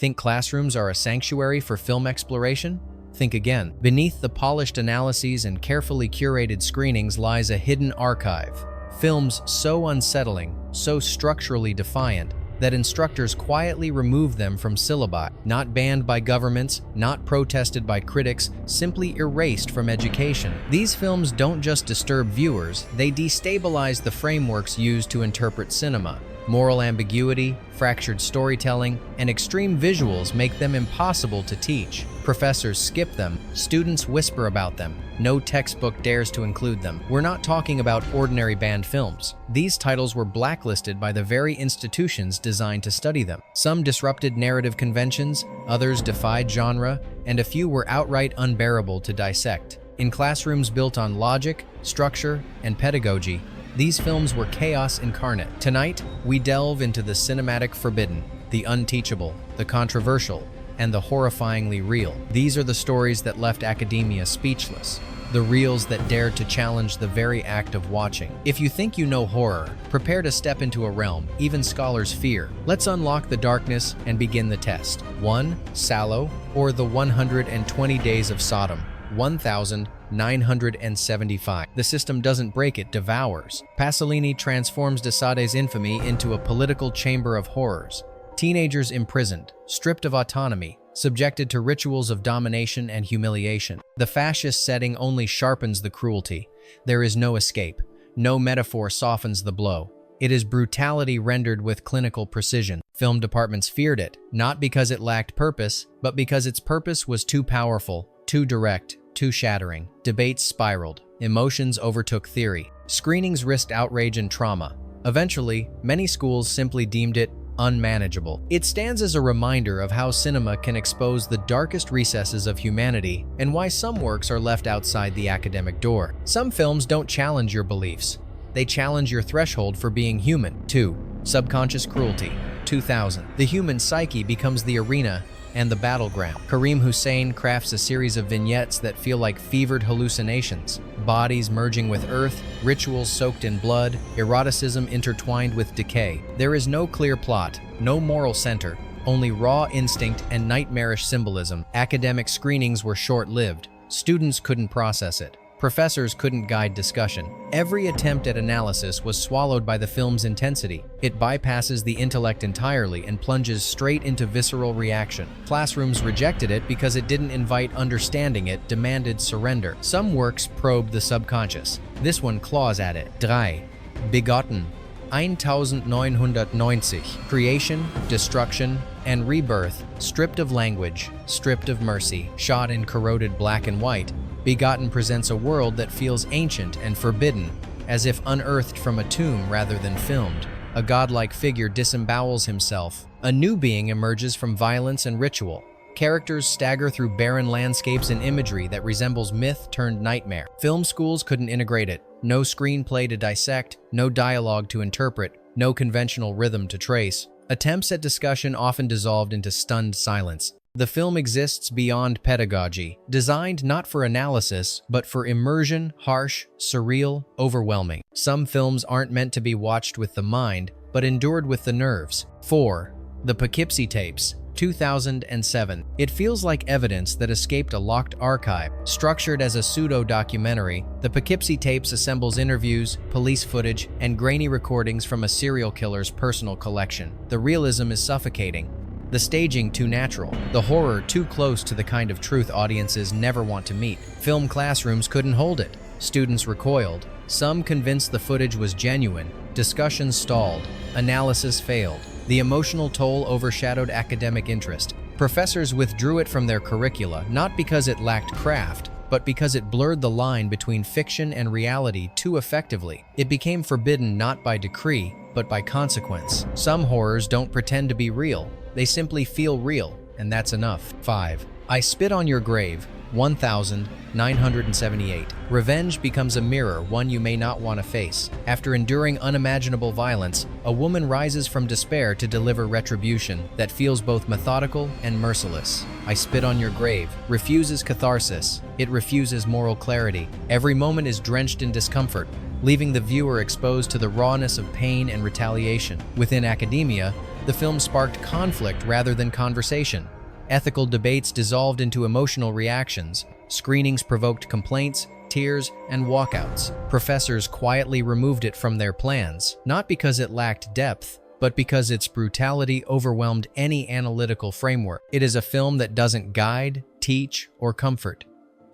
Think classrooms are a sanctuary for film exploration? Think again. Beneath the polished analyses and carefully curated screenings lies a hidden archive. Films so unsettling, so structurally defiant, that instructors quietly remove them from syllabi, not banned by governments, not protested by critics, simply erased from education. These films don't just disturb viewers, they destabilize the frameworks used to interpret cinema. Moral ambiguity, fractured storytelling, and extreme visuals make them impossible to teach. Professors skip them, students whisper about them. No textbook dares to include them. We're not talking about ordinary banned films. These titles were blacklisted by the very institutions designed to study them. Some disrupted narrative conventions, others defied genre, and a few were outright unbearable to dissect. In classrooms built on logic, structure, and pedagogy, these films were chaos incarnate. Tonight, we delve into the cinematic forbidden, the unteachable, the controversial, and the horrifyingly real. These are the stories that left academia speechless, the reels that dared to challenge the very act of watching. If you think you know horror, prepare to step into a realm even scholars fear. Let's unlock the darkness and begin the test. 1. Sallow, or the 120 Days of Sodom. 1975. The system doesn't break, it devours. Pasolini transforms de Sade's infamy into a political chamber of horrors. Teenagers imprisoned, stripped of autonomy, subjected to rituals of domination and humiliation. The fascist setting only sharpens the cruelty. There is no escape. No metaphor softens the blow. It is brutality rendered with clinical precision. Film departments feared it, not because it lacked purpose, but because its purpose was too powerful, too direct, too shattering. Debates spiraled. Emotions overtook theory. Screenings risked outrage and trauma. Eventually, many schools simply deemed it unmanageable. It stands as a reminder of how cinema can expose the darkest recesses of humanity and why some works are left outside the academic door. Some films don't challenge your beliefs. They challenge your threshold for being human. 2. Subconscious cruelty. 2000. The human psyche becomes the arena and the battleground. Karim Hussein crafts a series of vignettes that feel like fevered hallucinations. Bodies merging with earth, rituals soaked in blood, eroticism intertwined with decay. There is no clear plot, no moral center, only raw instinct and nightmarish symbolism. Academic screenings were short-lived. Students couldn't process it. Professors couldn't guide discussion. Every attempt at analysis was swallowed by the film's intensity. It bypasses the intellect entirely and plunges straight into visceral reaction. Classrooms rejected it because it didn't invite understanding, it demanded surrender. Some works probed the subconscious. This one claws at it. 3. Begotten. 1990. Creation, destruction, and rebirth, stripped of language, stripped of mercy, shot in corroded black and white. Begotten presents a world that feels ancient and forbidden, as if unearthed from a tomb rather than filmed. A godlike figure disembowels himself. A new being emerges from violence and ritual. Characters stagger through barren landscapes and imagery that resembles myth turned nightmare. Film schools couldn't integrate it. No screenplay to dissect, no dialogue to interpret, no conventional rhythm to trace. Attempts at discussion often dissolved into stunned silence. The film exists beyond pedagogy, designed not for analysis, but for immersion, harsh, surreal, overwhelming. Some films aren't meant to be watched with the mind, but endured with the nerves. 4. The Poughkeepsie Tapes. 2007. It feels like evidence that escaped a locked archive. Structured as a pseudo-documentary, the Poughkeepsie Tapes assembles interviews, police footage, and grainy recordings from a serial killer's personal collection. The realism is suffocating. The staging too natural, the horror too close to the kind of truth audiences never want to meet. Film classrooms couldn't hold it. Students recoiled. Some convinced the footage was genuine. Discussions stalled. Analysis failed. The emotional toll overshadowed academic interest. Professors withdrew it from their curricula, not because it lacked craft, but because it blurred the line between fiction and reality too effectively. It became forbidden not by decree, but by consequence. Some horrors don't pretend to be real. They simply feel real, and that's enough. 5. I Spit on Your Grave. 1978. Revenge becomes a mirror, one you may not want to face. After enduring unimaginable violence, a woman rises from despair to deliver retribution that feels both methodical and merciless. I Spit on Your Grave refuses catharsis. It refuses moral clarity. Every moment is drenched in discomfort, leaving the viewer exposed to the rawness of pain and retaliation. Within academia, The film sparked conflict rather than conversation. Ethical debates dissolved into emotional reactions. Screenings provoked complaints, tears, and walkouts. Professors quietly removed it from their plans, not because it lacked depth, but because its brutality overwhelmed any analytical framework. It is a film that doesn't guide, teach, or comfort.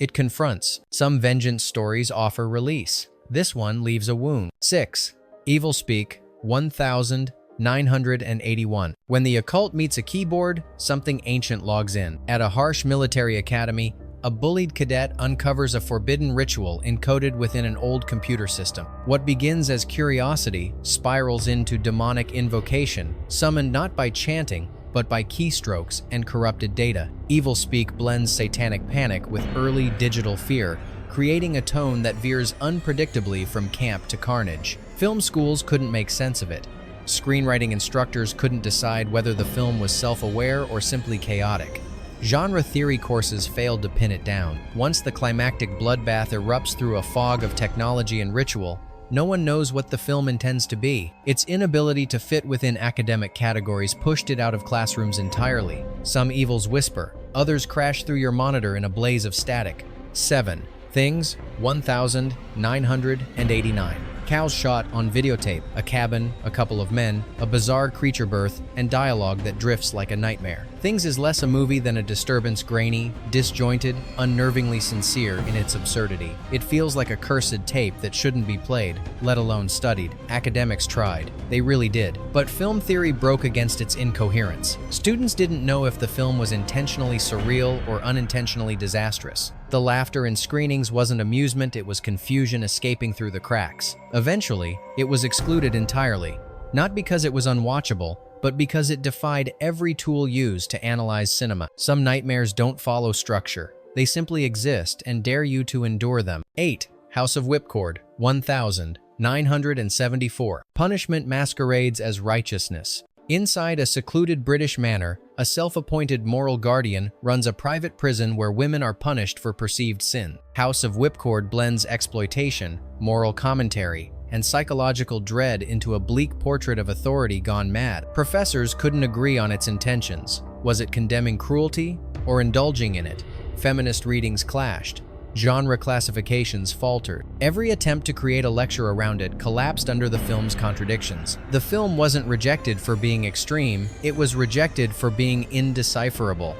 It confronts. Some vengeance stories offer release. This one leaves a wound. 6. Evil Speak, 1981. When the occult meets a keyboard, something ancient logs in. At a harsh military academy, a bullied cadet uncovers a forbidden ritual encoded within an old computer system. What begins as curiosity spirals into demonic invocation, summoned not by chanting, but by keystrokes and corrupted data. Evil Speak blends satanic panic with early digital fear, creating a tone that veers unpredictably from camp to carnage. Film schools couldn't make sense of it. Screenwriting instructors couldn't decide whether the film was self-aware or simply chaotic. Genre theory courses failed to pin it down. Once the climactic bloodbath erupts through a fog of technology and ritual, no one knows what the film intends to be. Its inability to fit within academic categories pushed it out of classrooms entirely. Some evils whisper, others crash through your monitor in a blaze of static. 7. Things, 1989. Cows shot on videotape, a cabin, a couple of men, a bizarre creature birth, and dialogue that drifts like a nightmare. Things is less a movie than a disturbance, grainy, disjointed, unnervingly sincere in its absurdity. It feels like a cursed tape that shouldn't be played, let alone studied. Academics tried. They really did. But film theory broke against its incoherence. Students didn't know if the film was intentionally surreal or unintentionally disastrous. The laughter in screenings wasn't amusement, it was confusion escaping through the cracks. Eventually, it was excluded entirely, not because it was unwatchable, but because it defied every tool used to analyze cinema. Some nightmares don't follow structure. They simply exist and dare you to endure them. 8. House of Whipcord, 1974. Punishment masquerades as righteousness. Inside a secluded British manor, a self-appointed moral guardian runs a private prison where women are punished for perceived sin. House of Whipcord blends exploitation, moral commentary, and psychological dread into a bleak portrait of authority gone mad. Professors couldn't agree on its intentions. Was it condemning cruelty or indulging in it? Feminist readings clashed. Genre classifications faltered. Every attempt to create a lecture around it collapsed under the film's contradictions. The film wasn't rejected for being extreme, it was rejected for being indecipherable.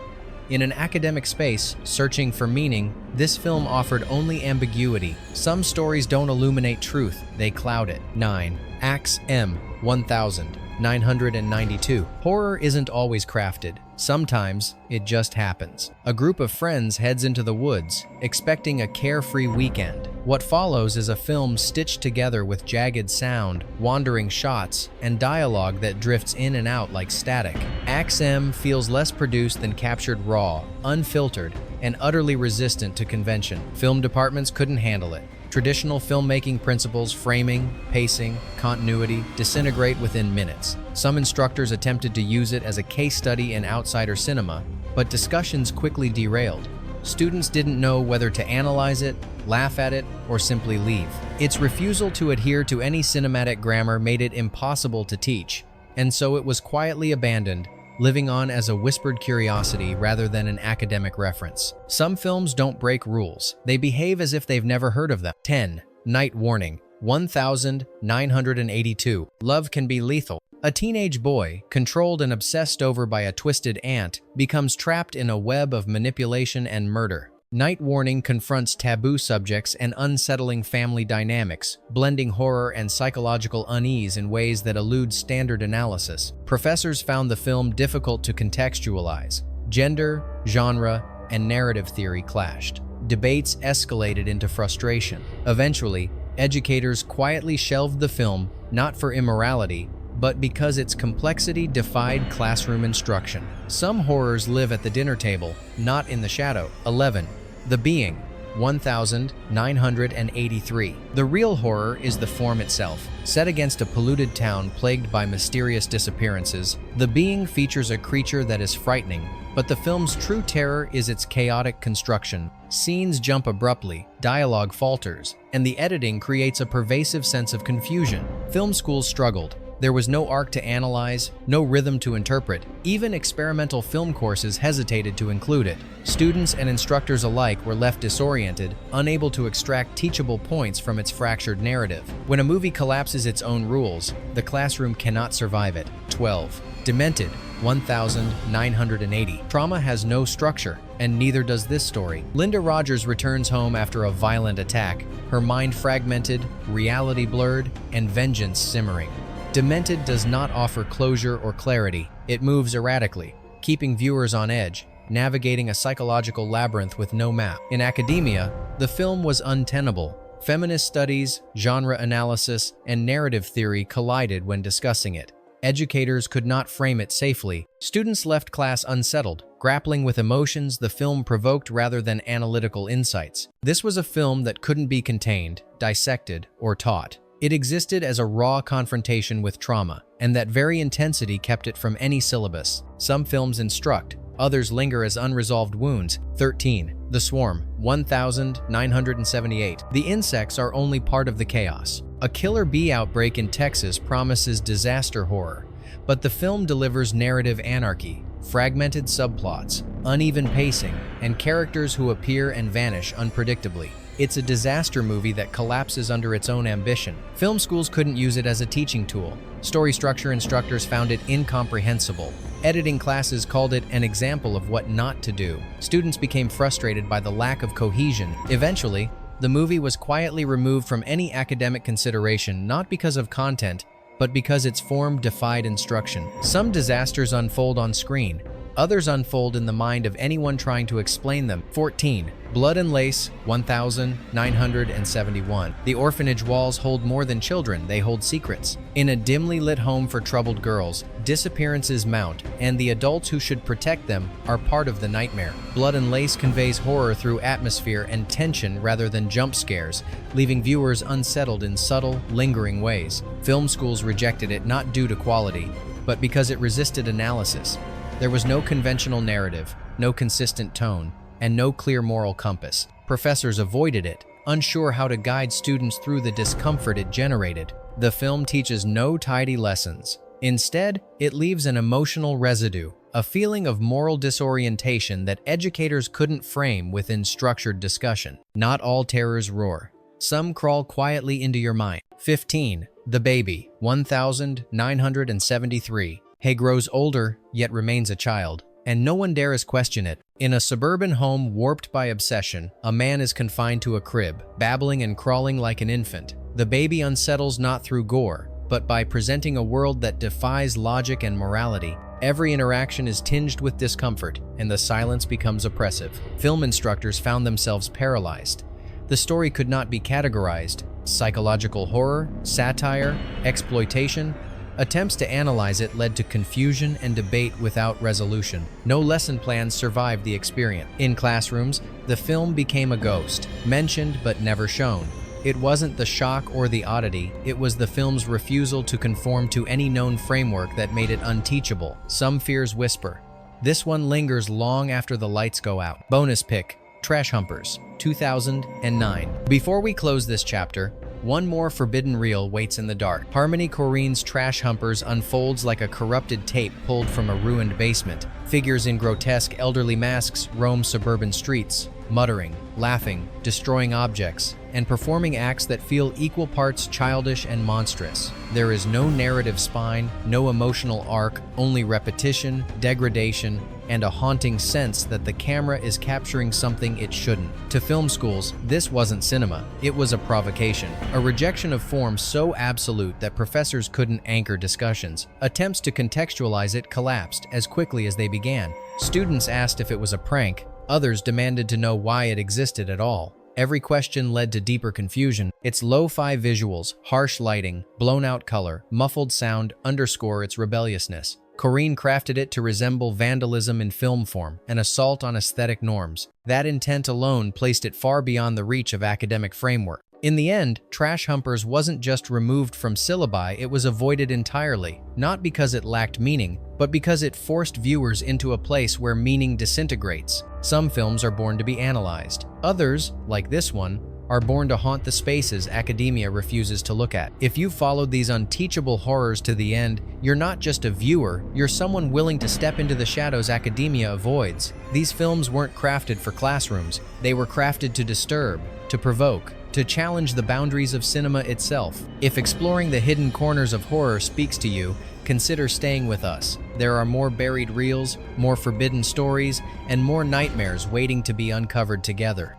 In an academic space, searching for meaning, this film offered only ambiguity. Some stories don't illuminate truth, they cloud it. 9. Axe M, 1992. Horror isn't always crafted. Sometimes, it just happens. A group of friends heads into the woods, expecting a carefree weekend. What follows is a film stitched together with jagged sound, wandering shots, and dialogue that drifts in and out like static. Axe M feels less produced than captured raw, unfiltered, and utterly resistant to convention. Film departments couldn't handle it. Traditional filmmaking principles, framing, pacing, continuity, disintegrate within minutes. Some instructors attempted to use it as a case study in outsider cinema, but discussions quickly derailed. Students didn't know whether to analyze it, laugh at it, or simply leave. Its refusal to adhere to any cinematic grammar made it impossible to teach, and so it was quietly abandoned, living on as a whispered curiosity rather than an academic reference. Some films don't break rules. They behave as if they've never heard of them. 10. Night Warning, 1982. Love can be lethal. A teenage boy, controlled and obsessed over by a twisted aunt, becomes trapped in a web of manipulation and murder. Night Warning confronts taboo subjects and unsettling family dynamics, blending horror and psychological unease in ways that elude standard analysis. Professors found the film difficult to contextualize. Gender, genre, and narrative theory clashed. Debates escalated into frustration. Eventually, educators quietly shelved the film, not for immorality, but because its complexity defied classroom instruction. Some horrors live at the dinner table, not in the shadow. 11. The Being, 1983. The real horror is the form itself. Set against a polluted town plagued by mysterious disappearances, The Being features a creature that is frightening, but the film's true terror is its chaotic construction. Scenes jump abruptly, dialogue falters, and the editing creates a pervasive sense of confusion. Film schools struggled. There was no arc to analyze, no rhythm to interpret. Even experimental film courses hesitated to include it. Students and instructors alike were left disoriented, unable to extract teachable points from its fractured narrative. When a movie collapses its own rules, the classroom cannot survive it. 12. Demented, 1980. Trauma has no structure, and neither does this story. Linda Rogers returns home after a violent attack, her mind fragmented, reality blurred, and vengeance simmering. Demented does not offer closure or clarity. It moves erratically, keeping viewers on edge, navigating a psychological labyrinth with no map. In academia, the film was untenable. Feminist studies, genre analysis, and narrative theory collided when discussing it. Educators could not frame it safely. Students left class unsettled, grappling with emotions the film provoked rather than analytical insights. This was a film that couldn't be contained, dissected, or taught. It existed as a raw confrontation with trauma, and that very intensity kept it from any syllabus. Some films instruct, others linger as unresolved wounds. 13. The Swarm, 1978. The insects are only part of the chaos. A killer bee outbreak in Texas promises disaster horror, but the film delivers narrative anarchy, fragmented subplots, uneven pacing, and characters who appear and vanish unpredictably. It's a disaster movie that collapses under its own ambition. Film schools couldn't use it as a teaching tool. Story structure instructors found it incomprehensible. Editing classes called it an example of what not to do. Students became frustrated by the lack of cohesion. Eventually, the movie was quietly removed from any academic consideration, not because of content, but because its form defied instruction. Some disasters unfold on screen. Others unfold in the mind of anyone trying to explain them. 14. Blood and Lace, 1971. The orphanage walls hold more than children, they hold secrets. In a dimly lit home for troubled girls, disappearances mount, and the adults who should protect them are part of the nightmare. Blood and Lace conveys horror through atmosphere and tension rather than jump scares, leaving viewers unsettled in subtle, lingering ways. Film schools rejected it not due to quality, but because it resisted analysis. There was no conventional narrative, no consistent tone, and no clear moral compass. Professors avoided it, unsure how to guide students through the discomfort it generated. The film teaches no tidy lessons. Instead, it leaves an emotional residue, a feeling of moral disorientation that educators couldn't frame within structured discussion. Not all terrors roar. Some crawl quietly into your mind. 15. The Baby, 1973. Hay grows older, yet remains a child, and no one dares question it. In a suburban home warped by obsession, a man is confined to a crib, babbling and crawling like an infant. The baby unsettles not through gore, but by presenting a world that defies logic and morality. Every interaction is tinged with discomfort, and the silence becomes oppressive. Film instructors found themselves paralyzed. The story could not be categorized. Psychological horror, satire, exploitation. Attempts to analyze it led to confusion and debate without resolution. No lesson plans survived the experience. In classrooms, the film became a ghost, mentioned but never shown. It wasn't the shock or the oddity, it was the film's refusal to conform to any known framework that made it unteachable. Some fears whisper. This one lingers long after the lights go out. Bonus pick, Trash Humpers, 2009. Before we close this chapter, one more forbidden reel waits in the dark. Harmony Korine's Trash Humpers unfolds like a corrupted tape pulled from a ruined basement. Figures in grotesque elderly masks roam suburban streets, muttering, laughing, destroying objects, and performing acts that feel equal parts childish and monstrous. There is no narrative spine, no emotional arc, only repetition, degradation, and a haunting sense that the camera is capturing something it shouldn't. To film schools, this wasn't cinema, it was a provocation, a rejection of form so absolute that professors couldn't anchor discussions. Attempts to contextualize it collapsed as quickly as they began. Students asked if it was a prank, others demanded to know why it existed at all. Every question led to deeper confusion. Its lo-fi visuals, harsh lighting, blown-out color, muffled sound underscore its rebelliousness. Korine crafted it to resemble vandalism in film form, an assault on aesthetic norms. That intent alone placed it far beyond the reach of academic framework. In the end, Trash Humpers wasn't just removed from syllabi, it was avoided entirely, not because it lacked meaning, but because it forced viewers into a place where meaning disintegrates. Some films are born to be analyzed. Others, like this one, are born to haunt the spaces academia refuses to look at. If you followed these unteachable horrors to the end, you're not just a viewer, you're someone willing to step into the shadows academia avoids. These films weren't crafted for classrooms, they were crafted to disturb, to provoke, to challenge the boundaries of cinema itself. If exploring the hidden corners of horror speaks to you, consider staying with us. There are more buried reels, more forbidden stories, and more nightmares waiting to be uncovered together.